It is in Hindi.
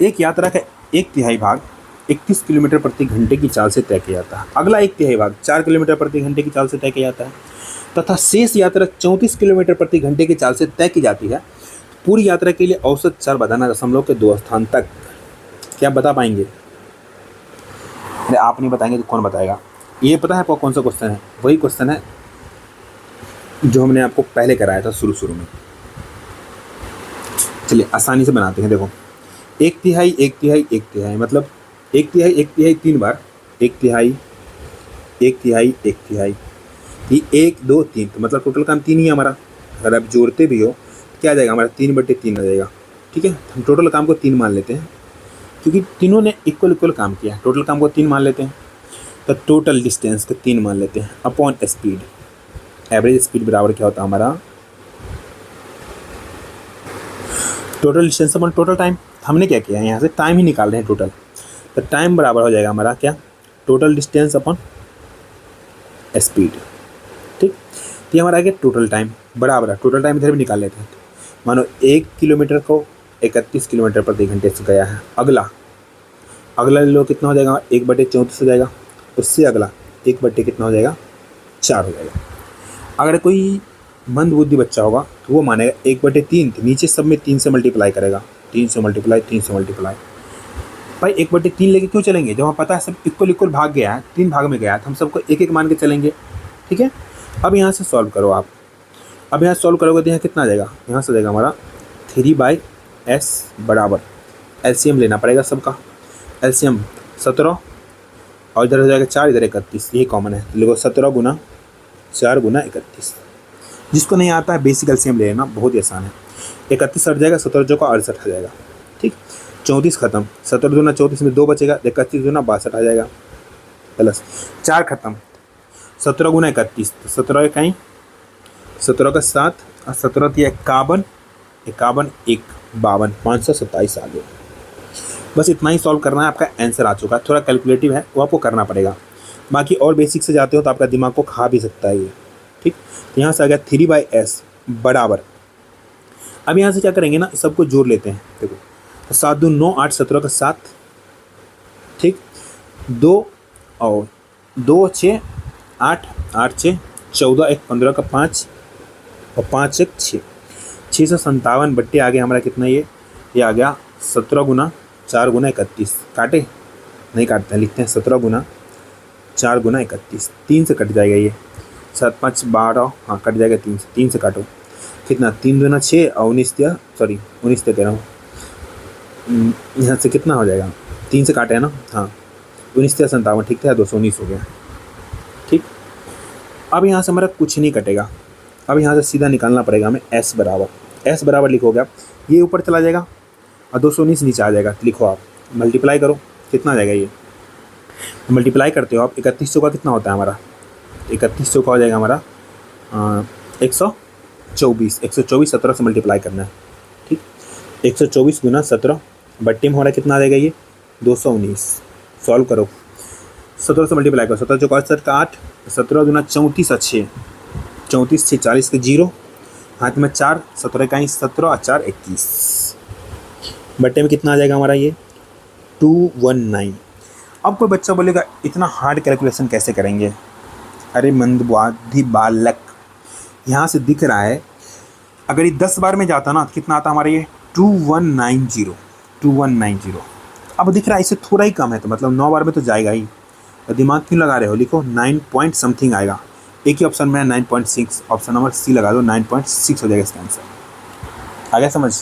एक यात्रा का एक तिहाई भाग 31 किलोमीटर प्रति घंटे की चाल से तय किया जाता है। अगला एक तिहाई भाग 4 किलोमीटर प्रति घंटे की चाल से तय किया जाता है तथा शेष यात्रा 34 किलोमीटर प्रति घंटे की चाल से तय की जाती है। पूरी यात्रा के लिए औसत चाल बताना दशमलव के 2 स्थान तक। क्या बता पाएंगे? अरे आप नहीं बताएंगे तो कौन बताएगा? ये पता है आपको कौन सा क्वेश्चन है? वही क्वेश्चन है जो हमने आपको पहले कराया था शुरू में। चलिए आसानी से बनाते हैं। देखो, एक तिहाई एक तिहाई एक तिहाई मतलब एक तिहाई 3 बार, एक तिहाई एक तिहाई एक तिहाई, ये 1 2 3, तो मतलब टोटल काम 3 ही है हमारा। अगर आप जोड़ते भी हो क्या आ जाएगा हमारा? 3/3 आ जाएगा। ठीक है, हम टोटल काम को 3 मान लेते हैं क्योंकि तीनों ने इक्वल काम किया। टोटल काम को 3 मान लेते हैं तो टोटल डिस्टेंस को 3 मान लेते हैं अपॉन स्पीड। एवरेज स्पीड बराबर क्या होता है हमारा? Total distance upon total time. हमने क्या किया है यहाँ से टाइम ही निकाल रहे हैं टोटल, तो टाइम बराबर हो जाएगा हमारा क्या? Total distance upon speed. ठीक, तो ये हमारा आ गया टोटल टाइम बराबर है। टोटल टाइम इधर भी निकाल लेते हैं। मानो 1 किलोमीटर को 31 किलोमीटर प्रति घंटे से गया है। अगला ले लो, कितना हो जाएगा? 1/34 हो जाएगा। उससे अगला 1/ कितना हो जाएगा? 4 हो जाएगा। अगर कोई मंदबुद्धि बच्चा होगा तो वो मानेगा 1/3, नीचे सब में 3 से मल्टीप्लाई करेगा। 3 से मल्टीप्लाई। भाई 1/3 लेके क्यों चलेंगे? जब हमें पता है सब इक्वल भाग गया है, 3 भाग में गया है, तो हम सबको 1 मान के चलेंगे। ठीक है, अब यहाँ से सॉल्व करो आप। अब यहाँ सॉल्व करोगे तो यहाँ कितना आ जाएगा? यहाँ से आ जाएगा हमारा 3/s बराबर, एलसीएम लेना पड़ेगा सबका। एलसीएम 17 और इधर हो जाएगा 4, इधर 31, यही कॉमन है। लिखो 17 गुना 4 गुना 31। जिसको नहीं आता है बेसिक एलसीएम ले लेना, बहुत ही आसान है। 31 हट जाएगा, 17 जो का 68 आ जाएगा। ठीक, 34 खत्म, 17 दूना 34 में 2 बचेगा, 31 दूना 62 आ जाएगा, प्लस 4 खत्म, 17 गुना 31, तो 17 इकाई 17 का 7 और 17 थी 51, 51 1 52, 527 आ गया। बस इतना ही सॉल्व करना है, आपका आंसर आ चुका है। थोड़ा कैलकुलेटिव है, वो आपको करना पड़ेगा। बाकी और बेसिक से जाते हो तो आपका दिमाग को खा भी सकता है ये। ठीक, तो यहाँ से आ गया 3/s बराबर। अब यहाँ से क्या करेंगे ना, सबको जोड़ लेते हैं। देखो, 7 दूनी 9, 8 17 का 7, ठीक, 2 और 2 6 8, 8 6 14, 1 15 का 5 और 5 1 6, 657 बट्टे आ गया हमारा। कितना ये आ गया 17 गुना 4 गुना 31। काटे? नहीं काटते हैं, लिखते हैं 17 गुना 4 गुना 31। 3 से कट जाएगा ये, 7 5 12, हाँ कट जाएगा 3 से। 3 से काटो, कितना? 3 दूना 6 और 19 दिया, सॉरी 19 तक कह रहा हूँ। यहाँ से कितना हो जाएगा? 3 से काटे है ना, हाँ 19 या 57, ठीक है, 219 हो गया। ठीक, अब यहाँ से हमारा कुछ नहीं कटेगा। अब यहाँ से सीधा निकालना पड़ेगा हमें s बराबर लिखोगे आप, ये ऊपर चला जाएगा और 219 नीचे आ जाएगा। लिखो आप, मल्टीप्लाई करो, कितना आ जाएगा ये? मल्टीप्लाई करते हो आप, 31 चौका कितना होता है हमारा? 31 चौका हो जाएगा हमारा 124। 124 17 से मल्टीप्लाई करना है। ठीक, 124 गुना 17 बट्टे में हमारा कितना आ जाएगा ये? 219। सॉल्व करो, 17 से मल्टीप्लाई करो, 17 चौका 8, 17 गुना 34 6, 34 6 40 के 0, हाथ में 4, 17 इकाई 17 और 4 21, बट्टे में कितना आ जाएगा हमारा ये? 219। अब कोई बच्चा बोलेगा इतना हार्ड कैलकुलेशन कैसे करेंगे? अरे मंदबुद्धि बालक, यहाँ से दिख रहा है, अगर ये 10 बार में जाता ना तो कितना आता हमारा ये? 2190। अब दिख रहा है इससे थोड़ा ही कम है, तो मतलब 9 बार में तो जाएगा ही। तो दिमाग क्यों लगा रहे हो? लिखो 9 पॉइंट समथिंग आएगा। एक ही ऑप्शन में 9.6, ऑप्शन नंबर सी लगा दो, 9.6 हो जाएगा इसका आंसर। आ गया समझ?